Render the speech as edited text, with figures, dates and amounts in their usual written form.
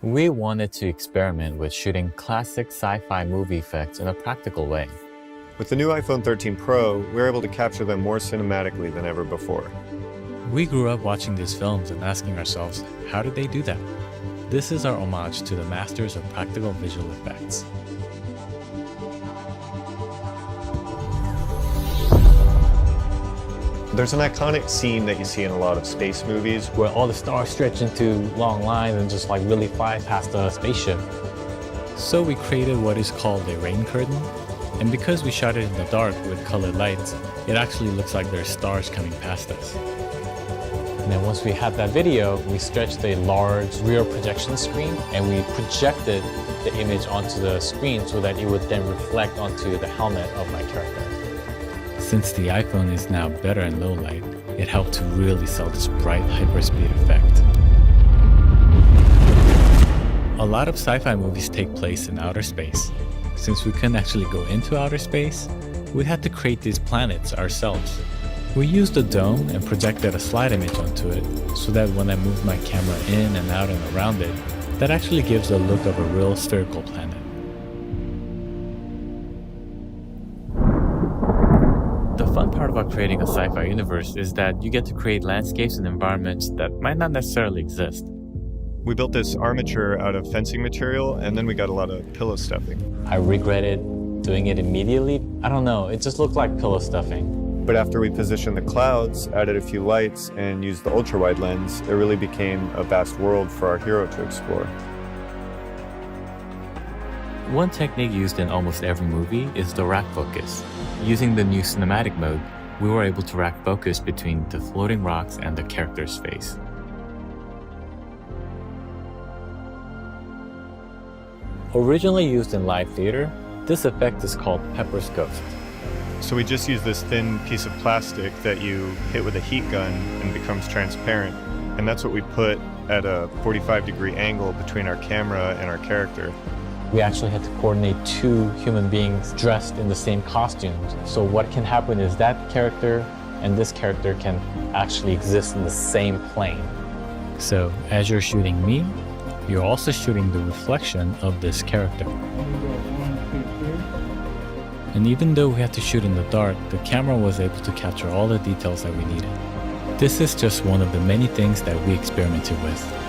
We wanted to experiment with shooting classic sci-fi movie effects in a practical way. With the new iPhone 13 Pro, we're able to capture them more cinematically than ever before. We grew up watching these films and asking ourselves, how did they do that? This is our homage to the masters of practical visual effects. There's an iconic scene that you see in a lot of space movies. Where all the stars stretch into long lines and just like really fly past the spaceship. So we created what is called a rain curtain. And because we shot it in the dark with colored lights, it actually looks like there's stars coming past us. And then once we had that video, we stretched a large rear projection screen and we projected the image onto the screen so that it would then reflect onto the helmet of my character. Since the iPhone is now better in low light, it helped to really sell this bright hyperspeed effect. A lot of sci-fi movies take place in outer space. Since we couldn't actually go into outer space, we had to create these planets ourselves. We used a dome and projected a slide image onto it so that when I moved my camera in and out and around it, that actually gives the look of a real spherical planet. The fun part about creating a sci-fi universe is that you get to create landscapes and environments that might not necessarily exist. We built this armature out of fencing material, and then we got a lot of pillow stuffing. I regretted doing it immediately. I don't know, it just looked like pillow stuffing. But after we positioned the clouds, added a few lights, and used the ultra-wide lens, it really became a vast world for our hero to explore. One technique used in almost every movie is the rack focus. Using the new cinematic mode, we were able to rack focus between the floating rocks and the character's face. Originally used in live theater, this effect is called Pepper's Ghost. So we just use this thin piece of plastic that you hit with a heat gun and becomes transparent. And that's what we put at a 45-degree angle between our camera and our character. We actually had to coordinate two human beings dressed in the same costumes. So what can happen is that character and this character can actually exist in the same plane. So as you're shooting me, you're also shooting the reflection of this character. And even though we had to shoot in the dark, the camera was able to capture all the details that we needed. This is just one of the many things that we experimented with.